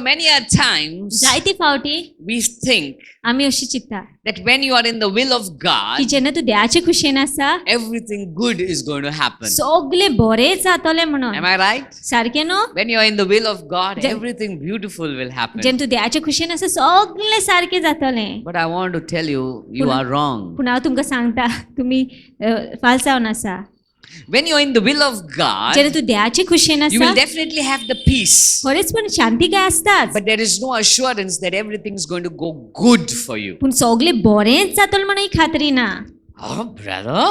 many a times जायती फावटी we think आमी अशी चिंता that when you are in the will of की God, जेन्ना तूं देवाचे कुशीन आसा everything good is going to happen. सगळे बरें जातलें म्हणून Am I right? सारकें न्हू When you are in the will of God, Je- everything beautiful will happen. जेन्ना तूं देवाचे कुशीन आसा सगळें सारकें जातलें But I want to tell you, you are wrong. पूण हांव तुमकां सांगता तुमी फालसावन आसा When you are in the will of God, जेन्ना तूं देवाचे कुशीन you will आसा definitely have the peace. खरेंच पण शांती काय आसताच But there is no assurance that everything is going to go good for you. पूण सगळें बरेंच जातलें म्हणून ही खात्री ना Oh, brother,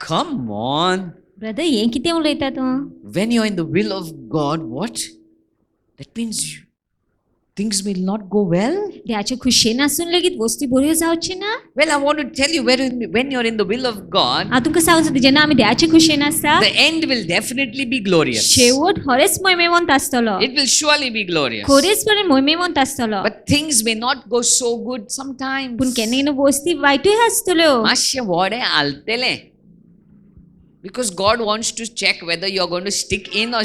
come on. Brother हें कितें उलयता तूं When you are in the will of God, what? That means things will not go well? देवाचे खुशेन आसून लेगीत वस्ती बऱ्यो जावची ना Well, I want to tell you, when you're in the will of God, हांव तुमकां सांगूं सोदता जेन्ना आमी देवाचे खुशेन आसता the end will definitely be glorious. शेवट खरेंच मोहिमेवंत आसतलो It will surely be glorious. खरेंचपणे मोहिमेवंत आसतलो But things may not go so good sometimes. पूण केन्ना केन्ना वस्ती वायटूय आसतल्यो मातशे व्हडे आलतेले. Because God wants to check whether you're going to stick in or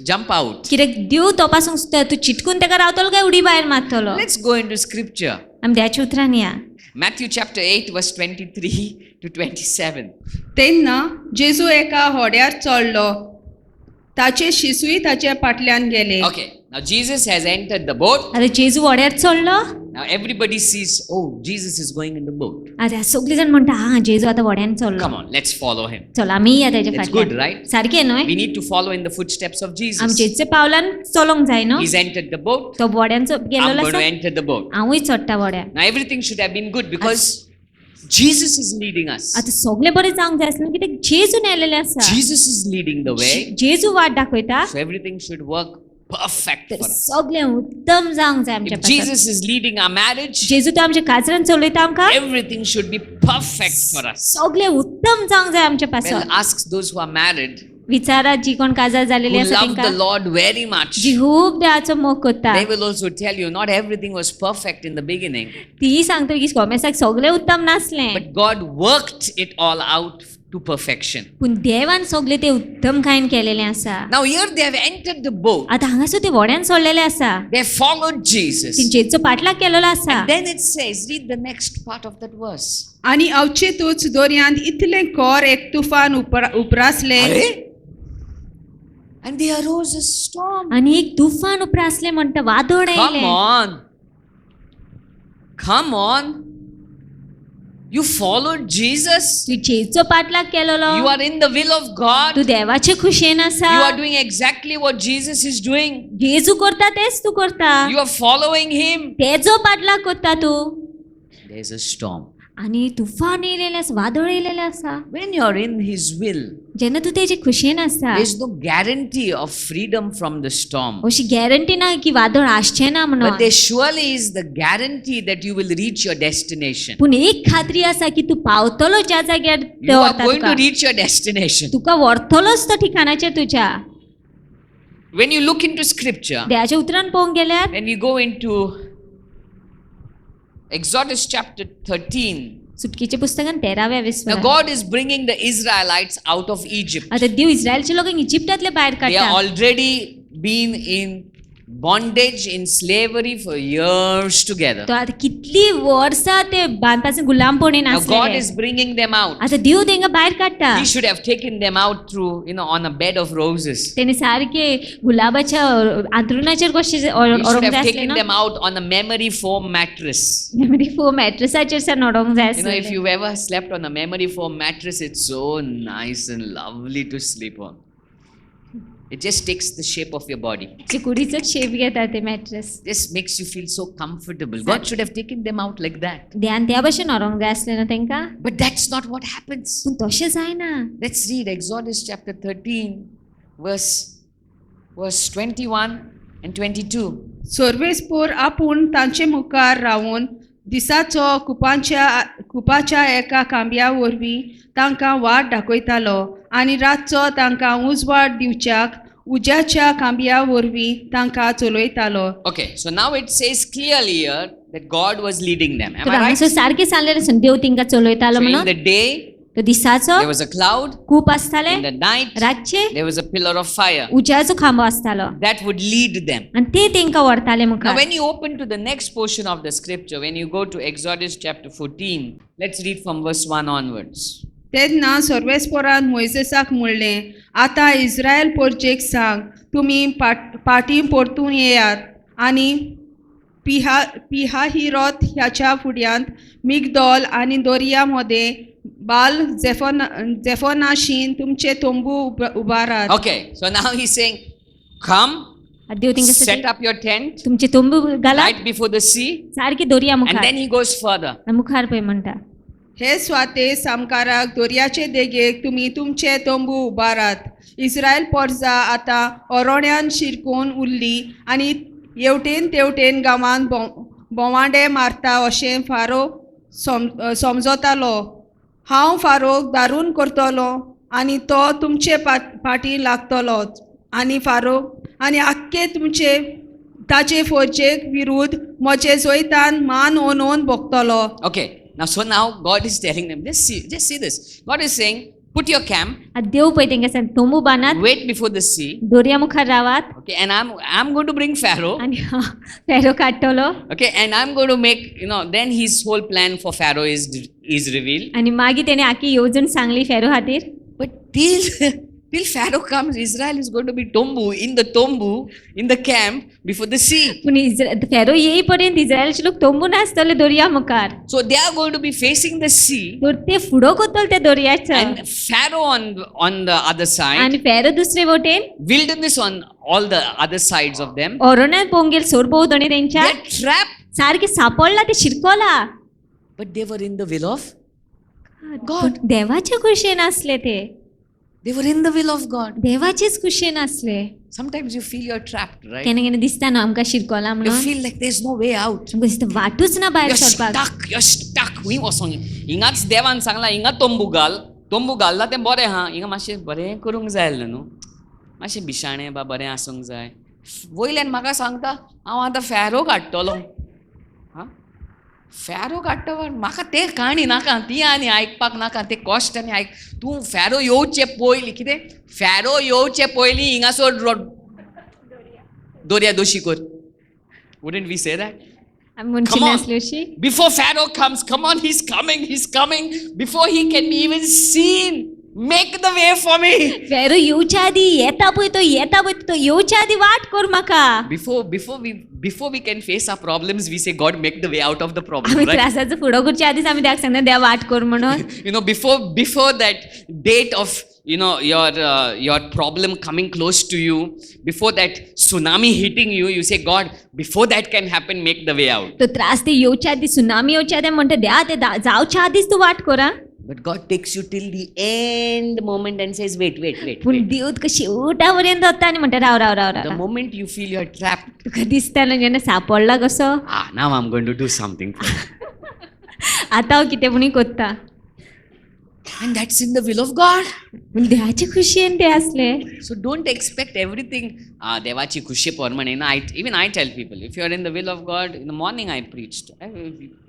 jump out. कित्याक देव तपासूंक सोदता तूं चिटकून ताका रावतलो काय उडी भायर मारतलो Let's go into scripture. आमी देवाच्या उतरान या Matthew chapter 8 verse 23 to 27. तेन्ना जेजू एका होड्यार चडलो ताचे शिसूय ताचे फाटल्यान गेले Okay, now Jesus has entered the boat. आतां जेजू व्हड्यार चडलो Now everybody sees, oh, Jesus is going in the boat. आतां सगळीं जाण म्हणटा हा जेजू आतां व्हड्यान चडलो Come on, let's follow him. चल आमी या ताच्या That's good, फाटल्यान right? सारकें न्हय We need to follow in the footsteps of आमी Jesus. जेजूच्या पावलान चलोंक जाय न्हू He's entered the boat. तो व्हड्यान I'm गेलेलो going to आसा enter the boat. हांवूय चडटा व्हड्यान Now everything should have been good because Jesus is leading us. आतां सगळें बरें जावंक जाय आसलें कित्याक जेजून आयलेलें आसा Jesus is leading the way. जेजू वाट दाखयता So everything should work perfect तर for us. सगळें उत्तम जावंक जाय आमच्या If पासून Jesus is leading our marriage, जेजू तो आमच्या काजरान चलयता आमकां everything should be perfect for us. सगळें उत्तम जावंक जाय आमच्या Well, पासून ask those who are married, विचारा जी कोण काजार जालेली who आसा love the तांकां Lord very much. जी खूब देवाचो मोग करता They will also tell you not everything was perfect in the beginning, ती सांगता की कोमेसाक सगळें उत्तम नासलें but God worked it all out to perfection. पूण देवान सगळें तें उत्तम कायन केलेलें आसा Now here they have entered the boat. आतां हांगासर ते व्हड्यान सोडलेलें आसा They have followed Jesus. ती जेजूचो पाटलाग केलेलो आसा Then it says, read the next part of that verse. आणि अवचितूच दोरयांत इतलें खोर एक तुफान उपरासलें Are? And there arose a storm. आनी एक तुफान उपरासलें म्हणटा वादळ Come येयलें on. Come on. You followed Jesus. तू जेजूचो पाटलाग केलेलो You are in the will of God. तू देवाचे खुशेन आसा You are doing exactly what Jesus is doing. जेजू करता तेच तू करता You are following Him. तेजो पाटलाग करता तू There's a storm. आनी तुफान येयलेलें आसा वादळ येयलेलें आसा When you are in His will, जेन्ना तू तेजे खुशेन आसता there's no guarantee of freedom from the storm. अशी गॅरंटी ना की वादळ आसचें ना But म्हणून there surely is the guarantee that you will reach your destination. पूण एक खात्री आसा की तू पावतलो ज्या जाग्यार You देव are व्हरता going to तुका. reach your destination. तुका व्हरतलोच तो ठिकाणाचेर तुज्या When you look into scripture, देवाच्या उतरान पळोवंक गेल्यार when you go into Exodus chapter 13, सुटकेच्या पुस्तकान 13व्या now विस्वार God is bringing the Israelites out of Egypt. आता देव इस्रायलच्या लोकांक इजिप्तातले भायर They are काडटा already been in bondage, in slavery for years together. तो आता कितली वर्सां ते बांदपासून गुलामपणीन Now God आसलेले is bringing them out. आता देव तेंका भायर काडटा He should have taken them out through, on a bed of roses. तेणे सारखे गुलाबाच्या अंथरुणाचेर कशें He should व्हरोंक have जाय taken आसलें them out on a memory foam mattress. Memory foam मॅट्रेसाचेर सान व्हरोंक जाय If आसलें you've ever slept on a memory foam mattress, it's so nice and lovely to sleep on. It just takes the shape of your body. चिकुडीचोच shape घेता ते mattress Just makes you feel so comfortable. God should have taken them out like that. ध्यान त्या भशेन व्हरोंक जाय आसलें ना तेंका But that's not what happens. पूण तशें जायना Let's read Exodus chapter 13, verse 21 and 22. सोर्वेस्पोर आपूण तांचे मुखार रावून दिसाचो कुपाच्या एका खांब्या वरवीं तांकां वाट दाखयतालो आनी रातचो तांकां उजवाड दिवच्याक उज्याच्या खांब्या वरवीं तांकां चलयतालो. Okay, so now it says clearly here that God was leading them. Am तर I right? हांगासर सारकें सांगलेलें आसा देव तेंका चलयतालो So in म्हणून the day, तो दिसाचो there was a cloud. कूप आसताले In the night, रातचे there was a pillar of fire उज्याचो खांबो आसतालो that would lead them. आणि ते तेंका व्हरताले Now, मुखार when you open to the next portion of the scripture, when you go to Exodus chapter 14, let's read from verse 1 onwards. तेन्ना सर्वेस्परान मोइसेसाक म्हणलें, आतां इस्रायल पोरचेक सांग, तुमी पाटी परतून येयात आनी पिहाहिरोत ह्याच्या फुड्यांत मिगदॉल आनी दर्या मदें बाल जेफोनाशीन तुमचे तोंबू उबारात. Okay, so now he's saying, come, आतां देव तेंका set सांगता, up your tent तुमचे तोंबू घाला right before the sea, सारकी दर्या and मुखार then he goes further. आणि मुखार पळय म्हणटा हे स्वाते सामकाराक दर्याचे देगेक तुमी तुमचे तोंबू उबारात. इस्रायल पोरजा आतां ओरोण्यान शिरकून उरली आनी हेवटेन तेवटेन गांवांत बोवांडे मारता अशें फारो समजतालो. हांव फारोक दारून करतलो आनी तो तुमचे पाटी लागतलोच आनी फारोक आनी आख्खे तुमचे ताचे फौजेक विरुद्ध म्हजे जैतान मान ओनोवन भोगतलो. Okay, now God is telling them, just see this. God is saying, put your camp, आतां देव पळय तेंका सांगता तोंबू बांदात wait before the sea. दर्या मुखार रावात Okay, and I'm going to bring Pharaoh. आनी फेरो काडटलो Okay, and I'm going to make, then his whole plan for Pharaoh is revealed. आनी मागीर तेणे आखी येवजण सांगली फेरो खातीर. But till Pharaoh comes, Israel is going to be in the camp before the sea. पूण फेरो येई पर्यंत इस्रायलचे लोक तोंबू नासतले दर्या मुखार. So they are going to be facing the sea, तर ते फुडो करतले त्या दर्याचो and Pharaoh on the other side, आनी फेरो दुसरे वटेन wilderness on all the other sides of them. ओरोण्यान पोंगेल सोर भोंवतणी तेंच्या They're trapped, सारखे सापडला ते शिरकोला. but they were in the will of पूण देवाचे कुशेन आसले ते. They were in the will of God. देवाचेच कुशेन आसले. Sometimes you feel you're trapped, right? केन्ना केन्ना दिसता न्हू आमकां शिरकोला You म्हणून feel like there's no way out. आमकां दिसता वाटूच ना भायर सरपाक. You're stuck. We वचोंक हिंगाच देवान सांगला हिंगा तोंबू घालला तें बरें आहा. हिंगा मातशें बरें करूंक जाय आसलें न्हू. मातशें भिशाणें बरें आसूंक जाय. वयल्यान म्हाका सांगता हांव आतां फेरो काडटलो. फेरो काडटा म्हाका तें काणी नाका, ती आनी आयकपाक नाका, तें कॉस्ट आनी आयक. तूं फेरो येवचे पयलीं कितें फेरो येवचे पयलीं हिंगासर दर्या दोशी कर. Wouldn't we say that? आमी म्हणची Come on. नासली अशी. Before Pharaoh comes, come on, he's coming. Before he can be even seen, make the way for me. फेरो येवच्या आदी येता पळय तो येवच्या आदी वाट कर म्हाका. Before we can face our problems, we say, God, make the way out of the problem, आमी right? त्रासाचो फुडो करच्या आदीच आमी देवाक सांगता देवा वाट कर म्हणून. Before that date of, your problem coming close to you, before that tsunami hitting you, you say, God, before that can happen, make the way out. तो त्रास ते येवच्या आदी सुनामी येवच्या आदी म्हणटा देवा ते जावच्या आदीच तूं वाट कर. But God takes you till the end moment and says, wait. पूण देव तुका शेवटा पर्यंत वता आनी म्हणटा Rao. The moment you feel you're trapped, तुका दिसता न्हू जेन्ना सापडला कसो now I'm going to do something for you. आतां हांव कितें म्हणून कोत्ता. And that's in the will of God. पूण देवाचे खुशयेन ते आसले. So don't expect everything. Devachi khushi parmane. Even I tell people, if you are in the will of God, in the morning I preached.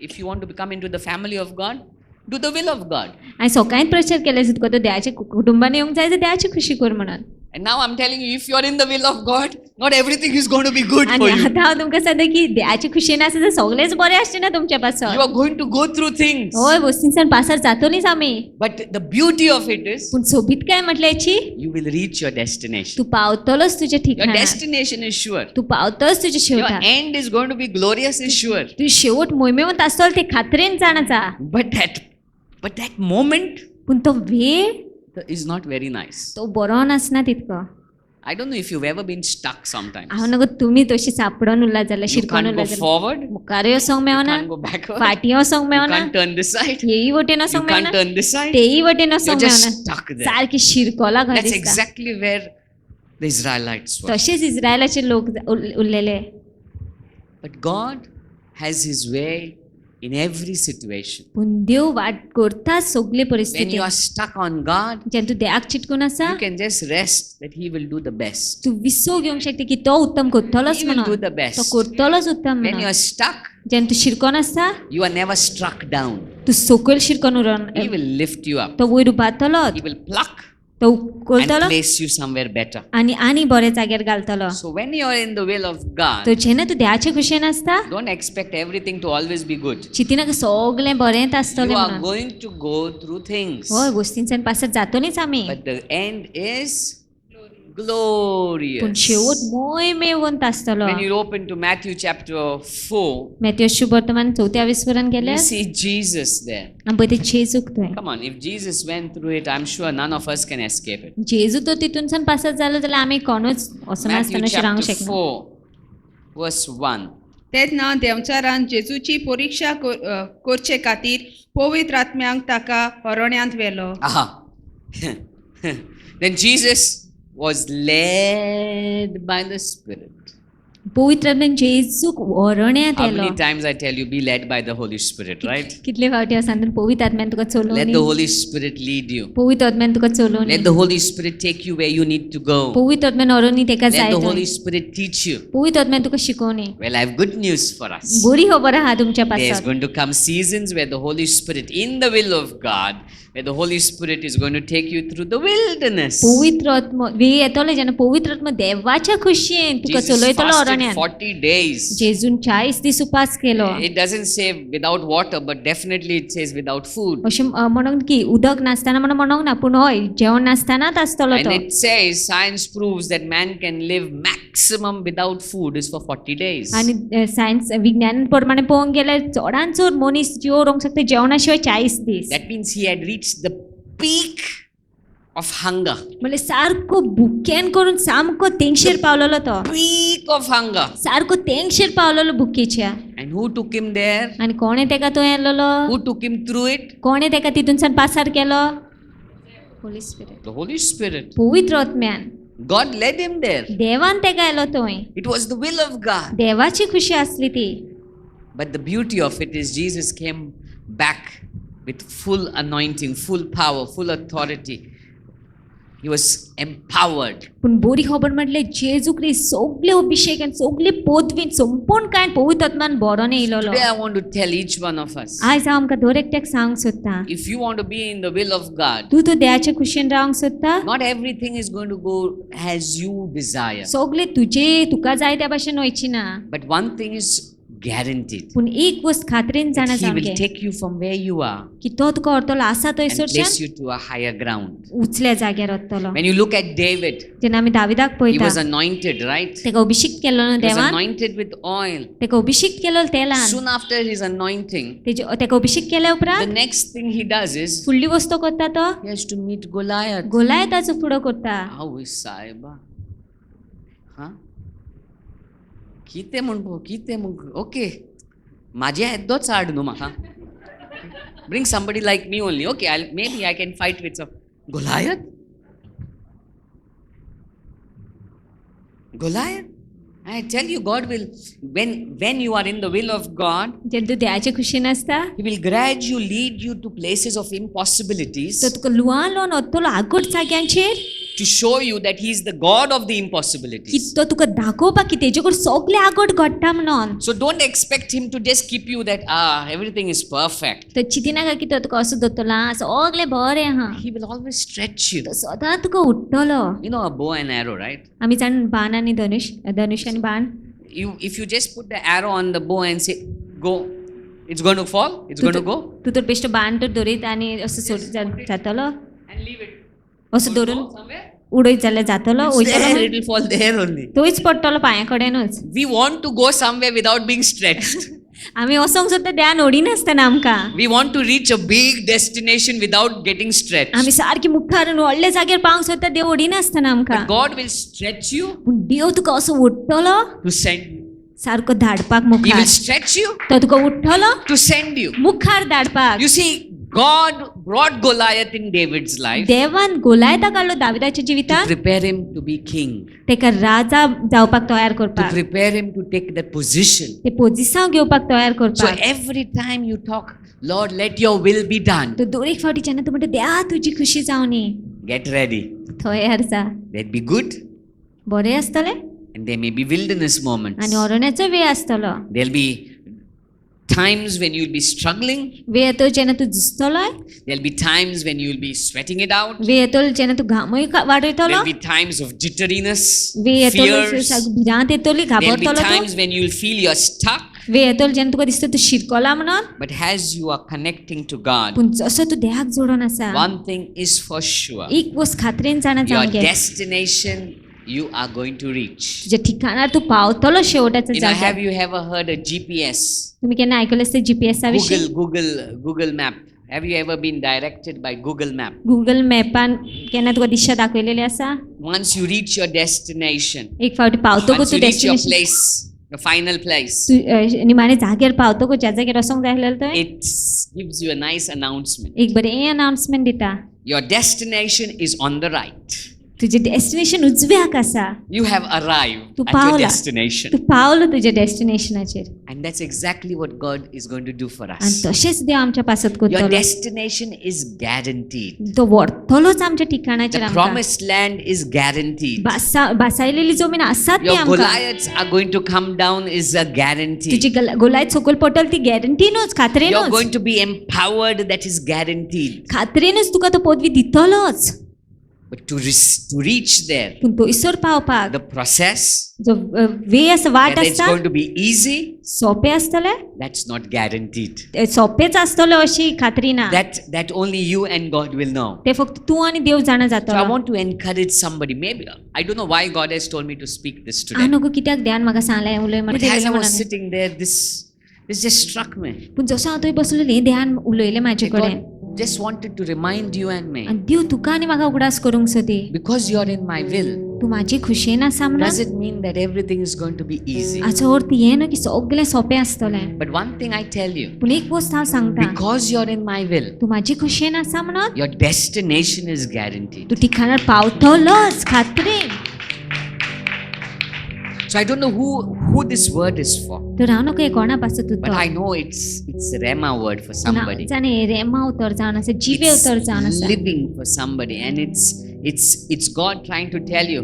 If you want to come into the family of God, do the will of God. हांवें सकाळीं प्रचार केले तुका तो देवाच्या कुटुंबान येवंक जाय तर देवाची खुशी कर म्हणून. And now I'm telling you, if you are in the will of God, not everything is going to be good for आनी you. आतां हांव तुमकां सांगता की देवाची खुशयेन आसा तर सगळेंच बरें आसचें ना तुमच्या पासत. You are going to go through things. होय वस्तींसान पासार जातलींच आमी. But the beauty of it is, पूण सोबीत काय म्हटल्याची you will reach your destination. तूं पावतलोच तुज्या Your ठिकाणार. destination is sure. तूं पावतलोच तुज्या Your शेवटाक. end is going to be glorious is sure. तूं शेवट मोहिमेवंत आसतलो ते खात्रेन जाण आसा. But that moment पूण तो वेळ is not very nice. तो बरो नासना तितको. I don't know if you've ever been stuck sometimes. हांव नगो तुमी तशी सापडून उरला जाल्यार You शिरकोन can't उरला go जाल्यार forward, मुखार वचोंक मेळना, can't go backward, फाटी वचोंक you मेळना, can't turn this side, हेय वटेन you वचोंक can't मेळना, turn this side. तेय वटेन You're वचोंक just मेळना. stuck there. सारकी शिरकोला घर That's दिसता. exactly where the Israelites were. तशेंच इस्रायलाचे लोक उरलेले. But God has His way in every situation. पूण देव वाट करता सगळे When परिस्थिती you are stuck on God, जेन्ना तूं देवाक चिटकून आसा you can just rest that He will do the best. तूं विसव घेवंक शकता की तो उत्तम करतलोच He will do म्हणून the best. तो करतलोच उत्तम When you म्हणून are stuck, जेन्ना तूं शिरकोन आसता you are never struck down. तूं सकयल शिरकोन उरोन He will lift you up. तो वयर उबारतलोच He will pluck तो and करतलो place you somewhere better. आनी बरे जाग्यार घालतलो So when you are in the will of God, तो जेन्ना तूं देवाचे खुशेन आसता don't expect everything to always be good. चिंतिनाका सगळें बरेंच आसतलें You are म्हणून going to go through things. हय गोश्टींच्यान पासत जातलीच आमी But the end is पूण glorious. शेवट मोहिमेवंत आसतलो When you open to Matthew chapter 4, Matthew शुभवर्तमान 4व्या विस्वरान you गेल्यार see Jesus there. आमी पळय ते जेजूक थंय Come on, if Jesus went through it, I'm sure none of us can escape it. जेजू तो तितूनच्यान पासत जालो जाल्यार आमी कोणूच असो Matthew नासतना अशें रावंक chapter शकना 4, verse 1. तेन्ना देवचारान जेजूची परीक्षा करचे खातीर पवित्र आत्म्यांक ताका अरण्यांत व्हेलो. Aha. Then Jesus was led by the Spirit. पवित्र आत्म्यान जेजूक अरण्यांत How yellow many times I tell you, be led by the Holy Spirit, right? कितले फावटी आसा पवित्र आत्म्यान तुका Let चलोवनी the Holy Spirit lead you. पवित्र आत्म्यान तुका चलोवनी Let the Holy Spirit take you where you need to go. पवित्र आत्म्यान अरण्य तेका Let जाय the थंय Holy Spirit teach you. पवित्र आत्म्यान तुका शिकोवनी Well, I have good news for us. बरी खबर आहा तुमच्या There's पासत going to come seasons where the Holy Spirit, in the will of God, where the Holy Spirit is going to take you through the wilderness. पवित्र आत्मा वेळ येतलो जेन्ना पवित्र आत्मा देवाच्या खुशयेन तुका Jesus चलयतलो fasted अरण्यान 40 days. जेजून 40 दीस उपास केलो It doesn't say without water, but definitely it says without food. अशें म्हणून की उदक नासतना म्हणून म्हणूंक ना पूण हय जेवण नासतनाच आसतलो And तो it says, science proves that man can live maximum without food is for 40 days. आनी सायन्स विज्ञान प्रमाणे पळोवंक गेल्यार चडांत चड मनीस जियो रोवंक शकता जेवणा शिवाय 40 दीस That means he had reached the peak of hunger. म्हणजे सारको भुकेन करून सामको तेंगशेर पावलेलो तो Peak of hunger. सारको तेंगशेर पावलेलो भुकेच्या And who took him there? आनी कोणे तेका तो येल्लो Who took him through it? कोणे तेका तितूनसान पासार केलो Holy Spirit The Holy Spirit. पवित्र आत्म्यान God led him there. देवान तेका येलो थंय It was the will of God. देवाची खुशी आसली ती But the beauty of it is Jesus came back with full anointing, full power, full authority. He was empowered. पूण बरी खबर म्हटले जेजू क्रिस्त सगळे अभिषेकान सगळे पदवीन संपूर्ण काय पवित्र आत्मान बरोन येयलोलो Today I want to tell each one of us, आयज हांव आमकां दर एकट्याक सांगूंक सोदता if you want to be in the will of God, तूं तो देवाच्या खुशेन रावंक सोदता not everything is going to go as you desire. सगळे तुका जाय त्या भाशेन वयची ना But one thing is guaranteed. पूण एक गोष्ट खात्रीन जाणा He will सामकें take you from where you are की तो तुका व्हरतलो आसा and place थंयसरच्यान you to a higher ground. उचल्या जाग्यार व्हरतलो When you look at David, जेन्ना आमी दाविदाक he पळयता was anointed, right? तेका अभिषेक केलो न्हू He was देवान anointed with oil. तेका अभिषेक केलो Telan Soon after his anointing, तेका अभिषेक केल्या the उपरांत next thing he does is फुडली वस्तू करता तो he has to meet Goliath. गोलायताचो फुडो करता How is Saiba? Huh? कितें म्हणपो ओके म्हाजे येदोच हाड न्हू म्हाका bring somebody like me only. Okay, maybe I can fight with some Goliath. I tell you, God will, when you are in the will of God, जेन्ना तूं देवाचे खुशेन आसता He will gradually lead you to places of impossibilities तो तुका लुवान loan व्हरतलो आगोट जाग्यांचेर to show you that He is the God of the की impossibilities. तो तुका दाखोवपाक की तेजे कडेन सगळे आगोट घडटा म्हणून So don't expect Him to just keep you that, everything is perfect. तो चिंती नाका की तो तुका असो दवरतलो सगळे बरें आहा He will always stretch you. तो सदां तुका उठतलो You know a bow and arrow, right? आमी जाण बाण आनी धनुष आनी बाण If you just put the arrow on the bow and say, go, it's going to fall, it's going to go. तूं तर बेश्टो बाण तर धरीत आनी असो सोड जातलो And leave it. असो धरून Somewhere. उडयत जाल्यार जातलो It's वयतलो there, म्हणून. it will fall there only. तोच पडटलो पांया कडेनूच We want to go somewhere without being stretched. आमी वसोंक सोदता देवान ओडिनासतना आमकां We want to reach a big destination without getting stretched. आमी सारकी मुखार व्हडल्या जाग्यार पावंक सोदता देव ओडिनासतना आमकां But God will stretch you पूण देव तुका असो उठतलो to send you. सारको धाडपाक He मुखार will stretch you तो तुका उठतलो to send you. मुखार धाडपाक You see, God brought Goliath in David's life देवान गोलायताक हाडलो दाविदाच्या to जिवितांत prepare him to be king, तेका राजा जावपाक तयार to करपाक, prepare him to take that position. ते पोजिसांव घेवपाक तयार So करपाक. every time you talk, Lord, let your will be done. तो दर एक फावटी जेन्ना तूं म्हणटा देवा तुजी खुशी जावं नी, Get ready. तयार जा. There'll be good बरें आसतलें and there may be wilderness moments. आनी अरण्याचो वेळ आसतलो. There'll be times when you'll be struggling. वेळ येतो जेन्ना तूं झुजतलोय, There'll be times when you'll be sweating it out. वेळ येतो जेन्ना तूं घामूय वाडयतलो, There'll be times of jitteriness, वेळ येतलो fears. भिरांत येतली, There'll be घाबरतलो तूं. times when you'll feel you're stuck. वेळ येतलो जेन्ना तुका दिसता तूं शिरकोला म्हणून, But as you are connecting to God, पूण जसो तूं देहाक जोडून आसा, one thing is for sure. एक वस्त खात्रेन जाणा Your जावं घे, destination you are going to reach. तुज्या ठिकाणार तूं पावतलो शेवटाच्या You know, have जाग्यार. you ever heard a GPS? तुम्ही केन्ना आयकलें आसता जीपीएसा विशीं? Google map. Have you ever been directed by Google map? Google मॅपान केन्ना तुका दिशा दाखयलेली आसा? Once you reach your destination, एक फावटी पावतको once तूं you reach your destination, place, the final place, निमाणे जाग्यार पावतको ज्या जाग्यार वसोंक जाय आसलेलो थंय, it gives you a nice announcement. एक बरें अनाउन्समेंट दिता. Your destination is on the right. तुजें डेस्टिनेशन उजव्याक आसा. You have arrived तूं at your पावला. destination. तूं पावलो तुज्या डेस्टिनेशनाचेर. And that's exactly what God is going to do for आनी us. तशेंच देव आमच्या पासत Your करतलो. destination is guaranteed. तो व्हरतलोच आमच्या ठिकाणाचेर The आमकां. promised land is guaranteed. बासायलेली जमीन आसात ती Your आमकां. Goliaths are going to come down is a guarantee. तुजी गोलायत सकयल पडटली ती गॅरंटीनूच, You're खात्रेनूच. going to be empowered, that is guaranteed. खात्रेनूच तुका तो पदवी दितलोच. But to reach there, पूण थंयसर पावपाक the process, जो वेळ आसा, वाट whether it's आसता, going to be easy, सोंपें आसतलें, that's not guaranteed. सोंपेंच आसतलें अशी खात्री ना. That only you and God will know. ते फक्त तूं आनी देव जाणा So I जातलो. want to encourage somebody. Maybe I don't know why God has told me to speak this today. हांव नको कित्याक ध्यान म्हाका सांगलें उलय But म्हणून as I उलयलें was म्हणून. sitting there, this just struck me. पूण जसो हांव थंय बसलेलें ध्यान उलयलें म्हाजे कडेन. God just wanted to remind you and me, आनी देव तुका आनी म्हाका उगडास करूंक सोदी. because you're in my will, तूं म्हाजी खुशेन आसा म्हणून does it mean that everything is going to be easy? हाचो अर्थ हें न्हू की सगळें सोंपें आसतलें. But one thing I tell you, पूण एक वस्त हांव सांगता, because you're in my will, तूं म्हाजी खुशेन आसा म्हणून your destination is guaranteed. तूं ठिकाणार पावतलोच, खात्रेन. So I don't know who this word is for, तर हांव नको हें कोणा पासत but उतर. I know it's a Rema word for पूण हांव somebody. जाणे रेमा उतर जावन आसा, जिवे उतर जावन It's आसा. living for somebody, and it's God trying to tell you,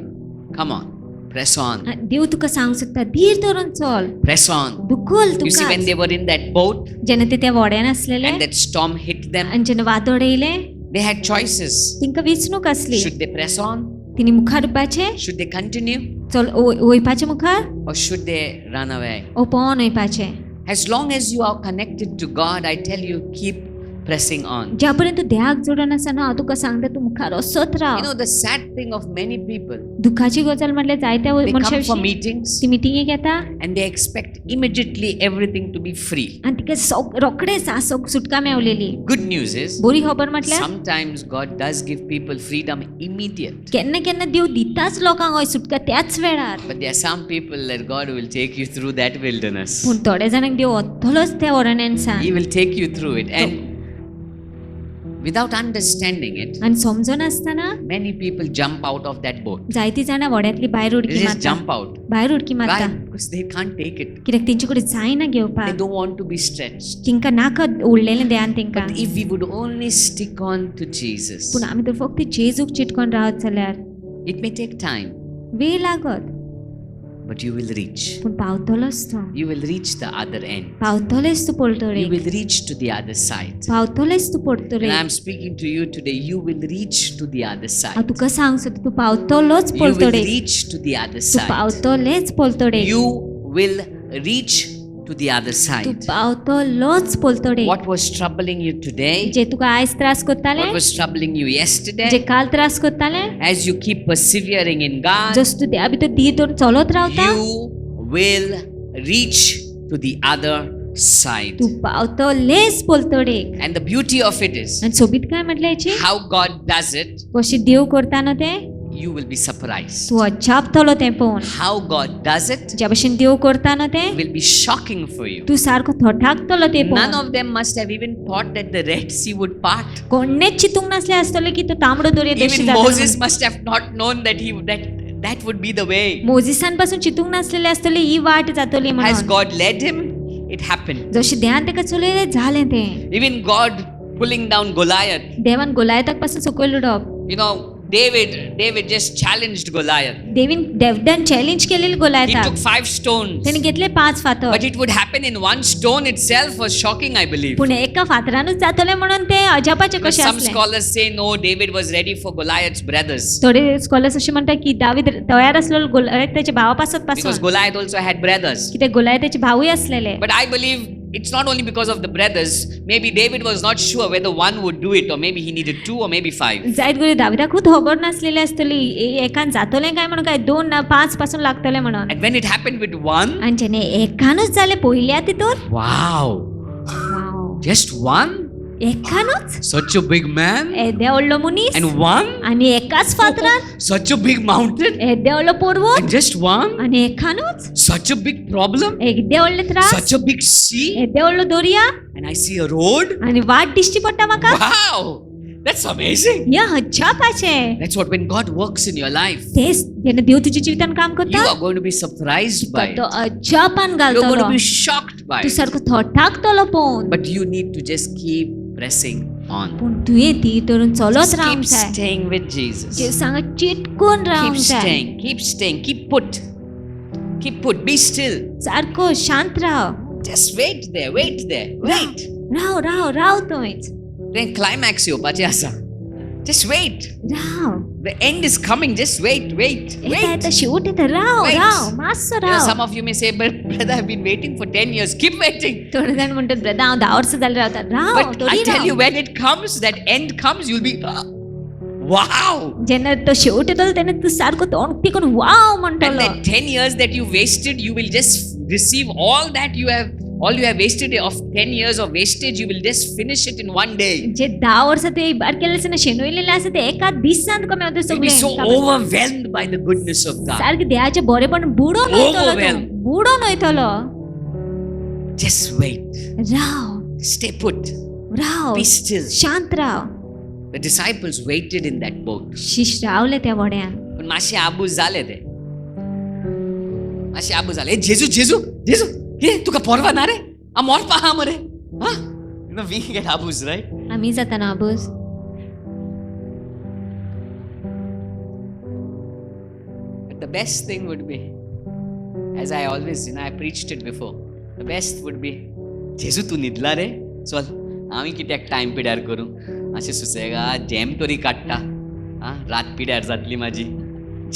come on, press on, देव तुका सांगूंक सोदता, धीर धरून चल, press on. दुखोल You see, when तुका. they were in that boat जेन्ना ते त्या व्हड्यान आसलेले and that storm hit them, आनी जेन्ना वादळ येयलें, they had choices. तिंका वेंचणूक आसली. Should they press on? तिणी मुखार वचपाचें, Should they continue? चल वयपाचें मुखार, Or should they run away? ओ पोवन वयपाचें. As long as you are connected to God, I tell you, keep pressing on. ज्या पर्यंत तूं देहाक जोडून आसा न्हू, हांव तुका सांगता तूं मुखार वचत You Rao. know, the sad thing of many people, दुखाची गजाल म्हटल्यार जायत्या they मनशा come for विशीं meetings ती मिटिंगेक येता and they expect immediately everything to be free. आनी तिका रोखडेच सुटका मेवलेली. Good news is, बरी खबर म्हटल्यार sometimes God does give people freedom immediate. केन्ना केन्ना देव दिताच लोकांक हय सुटका त्याच वेळार. But there are some people that God will take you through that wilderness. पूण थोड्या जाणांक देव वतलोच त्या वरण्यान सांग. He will take you through it. And without understanding it, आनी समजून आसतना many people jump out of that boat. जायतीं जाणां व्हड्यातली भायर They उडकी just मारता. jump out. भायर उडकी मारता. Why? Because they can't take it. कित्याक तेंचे कडेन जायना They घेवपाक. don't want to be stretched. तिंका नाका उडलेलें ध्यान तेंकां. But if we would only stick on to Jesus, पूण आमी तर फक्त जेजूक चिटकोन रावत जाल्यार it may take time, वेळ लागत, but you will reach. पूण पावतलोच तूं. You will reach the other end. पावतलेच तूं You पलतडे. will reach to the other side. पावतलेच तूं पडतले. And I'm speaking to you today. You will reach to the other हांव side. तुका सांग सोदता, तूं पावतलोच You will पलतडे. reach to the other तूं side. पावतलेच पलतडे. You will reach to the other तूं side. पावतलोच पलतडे. What was troubling you today? जे तुका आयज त्रास कोत्ताले, What was troubling you J yesterday? काल त्रास कोत्ताले, As you keep persevering in God, जस तूं त्या भितर धीर धरून चलत रावता, you will reach to the other side. तूं पावतलेच पलतडे. And the beauty of it is आनी सोबीत काय म्हटल्यार हेची, how God does it. कशी देव करता न्हू ते, you will be surprised. तूं अजापतलो तें पळोवन How God does it ज्या भशेन देव करता न्हू तें will be shocking for you. तूं सारको थोठाकतलो तें None पळोवन of them must have even thought that the Red Sea would part. कोणेच चितूंक नासलें आसतलें की तो तांबडो दर्या देशी Even जातलो Moses म्हणून. must have not known that would be the way. मोजिसान पासून चितूंक नासलेलें आसतलें ही वाट जातली As म्हणून God led him, it happened. जशें देवान ताका चलयलें जालें तें Even God pulling down Goliath. देवान गोलायताक पासून सकयल उडोवप You know, David just challenged Goliath. देवदान challenge केलेली He गोलायताक took 5 stones. ताणें घेतले 5 फातर But it would happen in one stone itself was shocking, I believe. पूण एका फातरानूच जातलें म्हणून ते अजापाचे But कशें some आसलें scholars say no, David was ready for Goliath's brothers. थोडे स्कॉलर्स अशें म्हणटा की दावीद तयार आसलेलो गोलायताच्या भावा पासून Because पासून Goliath also had brothers. कित्याक गोलायताचे भावूय आसलेले But I believe it's not only because of the brothers. Maybe David was not sure whether one would do it, or maybe he needed 2 or maybe 5. जायत गोरी दाविदाकूच खबर नासलेली आसतली एकान जातलें काय म्हणून काय 2 ना 5 पासून लागतलें म्हणून And when it happened with one, आनी जेन्ना एकानूच जालें पयल्या तितून wow, just one? एकानूच Such a big man? येदे व्हडलो मनीस And one? आनी एकाच फातरान Such a big mountain? येदे व्हडलो पर्वत And just one? आनी एकानूच Such a big problem? येदे व्हडले त्रास Such a big sea? येदे व्हडलो दर्या And I see a road? आनी वाट दिश्टी पडटा म्हाका Wow! That's amazing. या अजापाचें That's what when God works in your life, तेच जेन्ना देव तुज्या जिवितान काम you करता are going to be surprised by तो it. अजापान You're going घालतलो to be shocked by तूं it. सारको थोठाकतलो पळोवन But you need to just keep pressing on. पूण तुवें ती धरून चलत Just keep रावंक जाय staying with Jesus. जे सांगा चिटकून Keep रावंक जाय staying, keep staying, keep put. Keep put, be still. सारको शांत Rao Just wait there, wait. Rao Rao Rao थंयच Then climax येवपाचें आसा. Just wait. Rao The end is coming. Just wait. येता शेवट येता राव Wait. राव मातसो You know, Rao some of you may say, but brother, I've been waiting for 10 years. Keep waiting. थोडे जाण म्हणटात ब्रदर हांव 10 वर्सां जालीं रावता राव But I थोडी tell you, Rao when it comes, that end comes, you'll be, wow. जेन्ना तो शेवट येतलो तेन्ना तूं सारको तोंड तिकून वाव And म्हणटलो that 10 years that you wasted, you will just receive all you have wasted of 10 years of wastage, you will just finish it in one day. जे 10 वर्सां ते इबार केलें आसा ना शेणवयलेलें आसा ते एका दिसान तुका मेवता You'll be so सगळें overwhelmed by the goodness of God. सारकें देवाचें बरेपण बुडोवन वयतलो Overwhelmed. तूं. बुडोवन वयतलो Just wait. Rao Stay put. Rao Be still. शांत Rao The disciples waited in that boat. शिश रावले त्या व्हड्यान पण मातशे आबूज जाले ते मातशे आबूज जाले जेजू कितें तुका परवा ना रे हांव मोरपा आहा मरे हा you know we get abuse right आमी जाता ना अबूज But the best thing would be, as I always, I preached it before, the best would be, जेजू तू न्हिदला रे चल आमी कित्याक टायम पिड्यार करूं मातशें सुसेगाद जॅम तरी काडटा आं रात पिड्यार जातली म्हाजी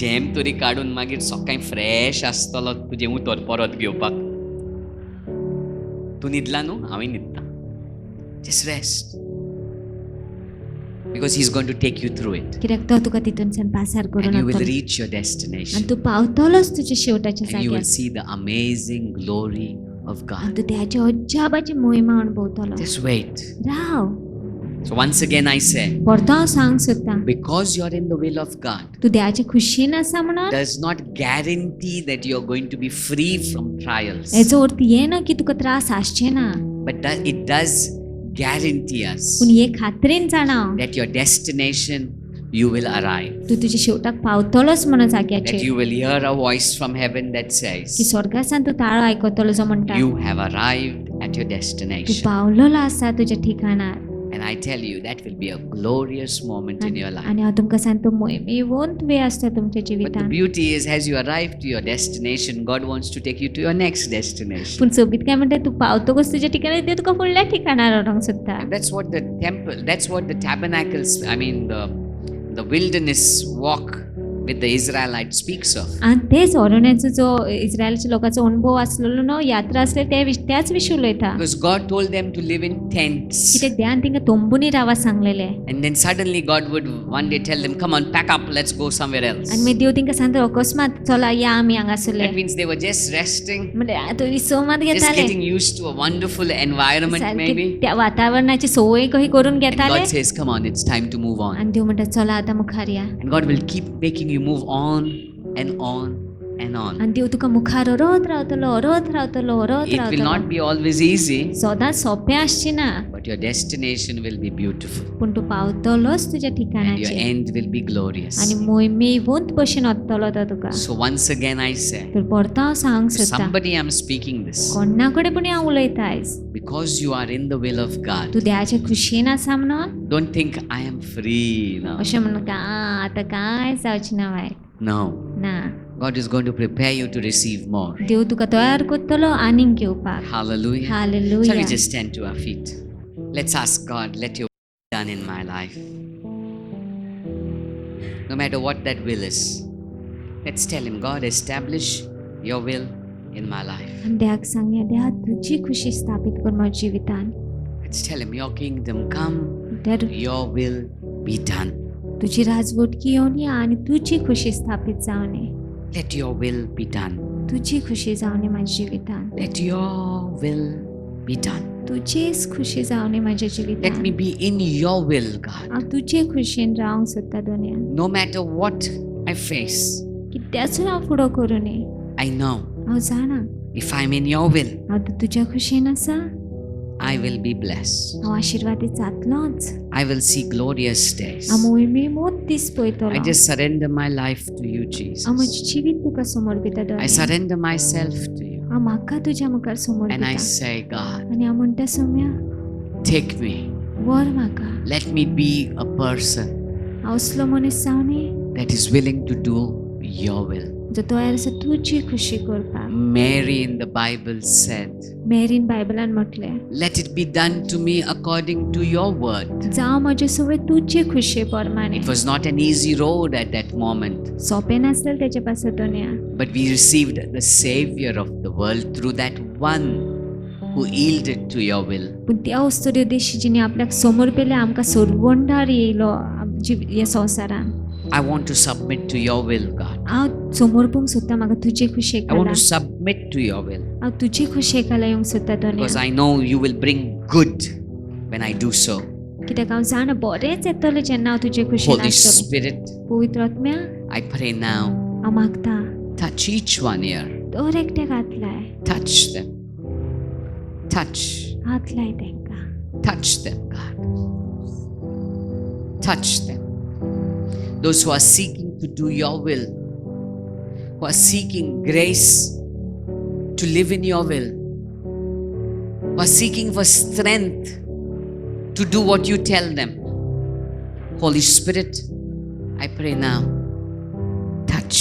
जॅम तरी काडून मागीर सकाळीं फ्रेश आसतलो तुजें उतर परत घेवपाक तूं न्हिदला न्हू हांवूय न्हिदता just rest because he's going to take you through it कित्याक तो तुका तितूनच्यान पासार and करून you will व्हरतलो. reach your destination आनी तूं पावतलोच तुज्या शेवटाच्या and you will जाग्यार see the amazing glory of आनी God. तूं त्याची अजापाची मोहिमा अणभवतलो Just wait. Rao So once again I say, परतो हांव सांग सोदता because you're in the will of God तूं देवाचे खुशीन आसा म्हणून does not guarantee that you're going to be free from trials. हेचो अर्थ हे ना की तुका त्रास आसचे ना But it does guarantee us पूण हे खात्रीन जाणाव that your destination you will arrive. तूं तुज्या शेवटाक पावतलोच म्हणून That जाग्याचेर you will hear a voice from heaven that की says, स्वर्गासान तूं ताळो आयकतलो जो म्हणटा you have arrived at your तूं destination. पावलेलो आसा तुज्या ठिकाणार And I tell you, that will be a glorious moment in your life. आनी हांव तुमकां सांगता मोहिमेवंत वेळ आसता तुमच्या But the जिवितान beauty is, as you arrive to your destination, God wants to take you to your next destination. पूण सोबीत काय म्हणटा तूं पावतकच तुज्या ठिकाणी देव तुका फुडल्या ठिकाणार व्हरोंक सोदता And that's what the temple, that's what the tabernacles, the wilderness walk with the Israelites speaks of. आनी तेच अरण्याचो जो इस्रायलच्या लोकांचो अनुभव आसलेलो न्हू यात्रा आसले त्याच विशीं उलयता Because God told them to live in tents. कित्याक देवान तांकां तंबुनी रावा सांगलेले And then suddenly God would one day tell them, come on, pack up, let's go somewhere else. आनी मागीर देव तांकां सांगता अकस्मात चला या आमी हांगासरले That means they were just resting, म्हणजे तो विसवमात just घेताले getting used to a wonderful environment सारके maybe. त्या वातावरणाची सवय कशी करून And घेताले God says, come on, it's time to move on. आनी देव म्हणटा चला आतां मुखार या And God will keep making you move on and on and on. आणि देव तुका मुखार व्हरत रावतलो व्हरत रावतलो व्हरत It will रावतलो not be always easy, सदांच सोंपें आसची ना but your destination will be beautiful पूण तूं पावतलोच तुज्या and your ठिकाणाचेर end will be glorious. आनी मोहिमेवंत भशेन वतलो तो तुका So once again I say, तर परतो हांव सांगूंक to सोदतां somebody I'm speaking this, कोणा कडेन पूण हांव उलयता आयज because you are in the will of God. तूं देवाचे खुशयेन आसा म्हणून Don't think I am free now. अशें म्हणून आतां कांय जावचें ना वायट No. ना God is going to prepare you to receive more. देव तुका तयार करतलो आनीक घेवपाक Hallelujah. Shall hallelujah we just stand to our feet? Let's ask God, let your will be done in my life. No matter what that will is. Let's tell him, God, establish your will in my life. आनी देवाक सांगया देवा तुजी खुशी स्थापीत कर म्हज्या जिवितान Let's tell him, your kingdom come, देवा your will be done. तुजी राजवटकी येवन या आनी तुजी खुशी स्थापीत जावनी Let your will be done. तुजी खुशी जावनी म्हाज्या जिवितान Let your will be done. तुजीच खुशी जावनी म्हाज्या Let जिवितान me be in your will, God. हांव तुजे खुशयेन रावंक सोदता दुनियान No matter what I face, कित्याचो हांव फुडो करूं न्ही I know हांव जाणा if I'm in your will, हांव तुज्या खुशयेन आसा I will be blessed. हांव आशिर्वादीत जातलोच I will see glorious days. हांव मोहिमेमोत दीस I पळयतलो just surrender my life to you, हांव Jesus. म्हजें जिवीत तुका समर्पिता I दुनिया surrender myself to you. हांव म्हाका तुज्या मुखार And I समर्पिता say, God, आनी हांव म्हणटा सौम्या take me. वर म्हाका Let me be a person हांव असलो मनीस जावनी that is willing to do your will. जो तयार आसा तुजी खुशी करपाक Mary in the Bible said, मेरीन बायबलान म्हटलें let it be done to me according to your word. जावं म्हजे सगळे तुजे खुशे प्रमाणे It was not an easy road at that moment, सोंपें नासलें तेजे पासत दुनिया but we received the Savior of the world through that one who yielded to your will. पूण त्या वस्तुऱ्यो देशी जिणे आपल्याक समर्पिल्ले आमकां सोडवंडार येयलो ह्या संवसारान I want to submit to your will, God. हांव समर्पूंक सोदता म्हाका तुजे खुशेक I want घाला to submit to your will हांव तुजे खुशेक घाला येवंक सोदता because दुनिया I know you will bring good when I do so. कित्याक हांव जाणा बरेंच येतलें जेन्ना हांव तुजे खुशेन Holy आसतलें Spirit, पवित्र आत्म्या I pray now, हांव मागता touch each one here. दर एकट्याक हात लाय Touch them. Touch. हात लाय तांकां Touch them, God. Touch them. Those who are seeking to do your will, who are seeking grace to live in your will, who are seeking for strength to do what you tell them. Holy Spirit, I pray now, touch.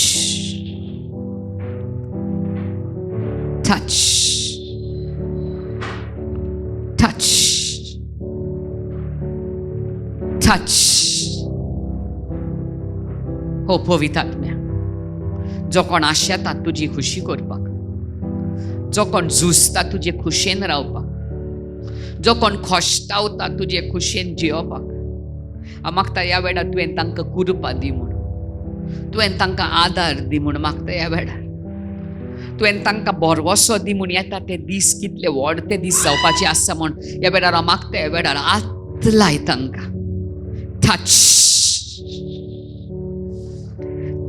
Touch. Touch. Touch. हो पवित्र आत्म्या जो कोण आशेता तुजी खुशी करपाक जो कोण झुजता तुजे खुशेन रावपाक जो कोण खोश्टावता तुजे खुशेन जियोवपाक हांव मागता ह्या वेळार तुवें तांकां कृपा दी म्हूण तुवें तांकां आदार दी म्हूण मागता ह्या वेळार तुवें तांकां भरवोसो दी म्हूण येता ते दीस कितले व्हड दीस जावपाचे आसा म्हूण ह्या वेळार हांव मागता ह्या वेळार हात लाय तांकां touch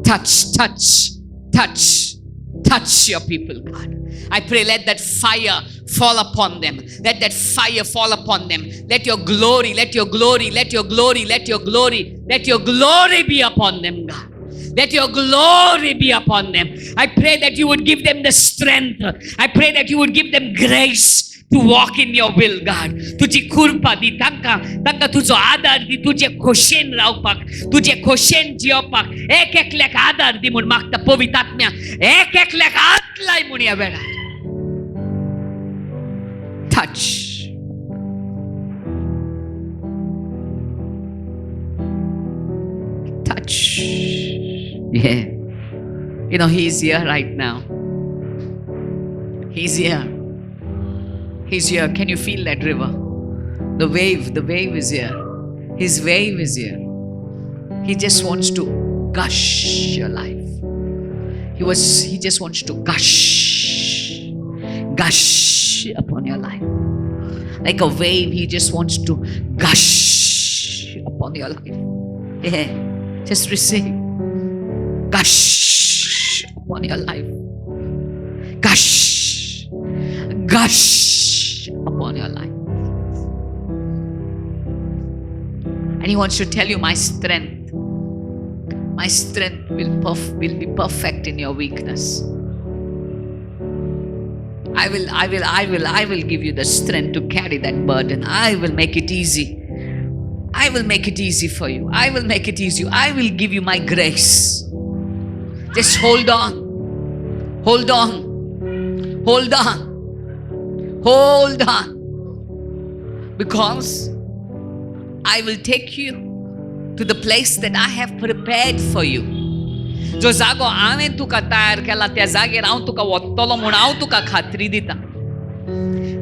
touch, touch, touch, touch your people, God. I pray, let that fire fall upon them. Let that fire fall upon them. Let your glory, let your glory, let your glory, let your glory, let your glory be upon them, God. Let your glory be upon them. I pray that you would give them the strength. I pray that you would give them grace to walk in your will, God. तुझी कृपा दी तांकां तुजो आदार दी तुजे खोशेन रावपाक तुजे खोशेन जियोवपाक एक एकल्याक आदार दी म्हूण मागता पवित्र आत्म्या एक एकल्याक हात लाय म्हूण ह्या वेळार touch touch yeah you know he's here right now he's here. He's here. Can you feel that river? The wave is here. His wave is here. He just wants to gush your life. He just wants to gush upon your life. Like a wave, he just wants to gush upon your life. Yeah. Just receive. gush upon your life. Gush. Gush upon your life. And He wants to tell you, my strength will be perfect in your weakness. I will give you the strength to carry that burden. I will make it easy. I will make it easy for you. I will make it easy. I will give you my grace. Just hold on. Hold on. Hold on. Hold on. Because I will take you to the place that I have prepared for you. जो जागो हांवें तुका तयार केला त्या जाग्यार हांव तुका वतलो म्हूण हांव तुका खात्री दिता.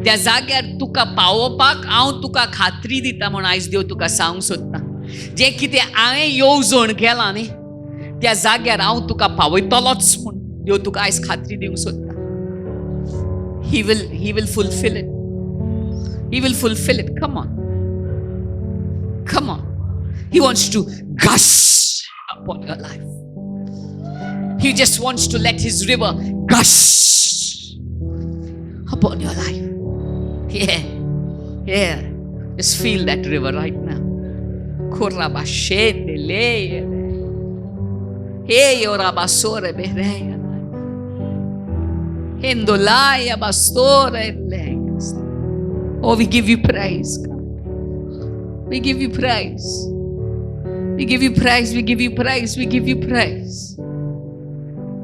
त्या जाग्यार तुका पावोवपाक हांव तुका खात्री दिता म्हूण आयज देव तुका सांगूंक सोदता. जे कितें हांवें येवजण केलां न्ही त्या जाग्यार हांव तुका पावयतलोच म्हूण देव तुका आयज खात्री दिवंक सोदता. He will fulfill it. He will fulfill it. Come on. Come on. He wants to gush upon your life. He just wants to let His river gush upon your life. Yeah. Yeah. Just feel that river right now. Kurabashete le. Hey, orabasore bereya. Endolaya bastore le. Oh, we give you praise, God. We give you praise. We give you praise. We give you praise. We give you praise.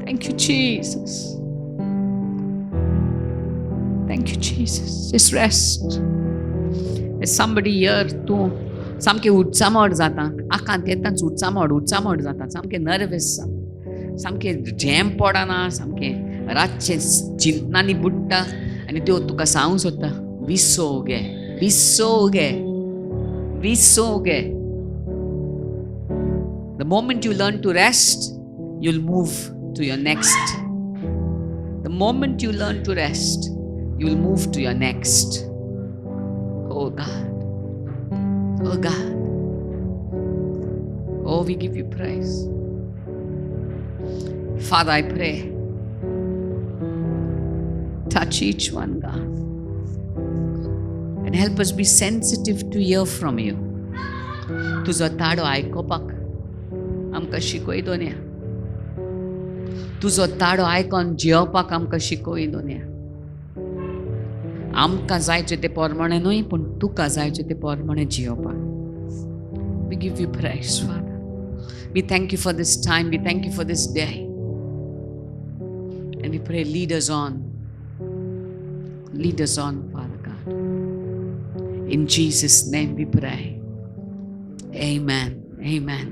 Thank you, Jesus. Thank you, Jesus. Just rest. There's somebody here too. सामके उच्चामोड जाता. आकांत येताच उच्चामोड जाता. सामके nervous सामके jam पडना. सामके रातचे चिंतनांनी बुडटा. आनी त्यो तुका सांगूंक सोदता. विसोगे. The moment you learn to rest, you'll move to your next. The moment you learn to rest, you'll move to your next. Oh God. Oh God. Oh, we give you praise. Father, I pray. Touch each one, God. And help us be sensitive to hear from you. तुझो ताडो आयकोपाक आमकां शिकय दोन्या. तुझो ताडो आयकोन जेवपाक आमकां शिकय दोन्या. आमकां जायचे ते पोरमणे न्हय पूण तुका जायचे ते पोरमणे जेवपाक. We give you praise, Father. We thank you for this time. We thank you for this day. And we pray, lead us on. Lead us on, Father God. In Jesus' name we pray. Amen. Amen.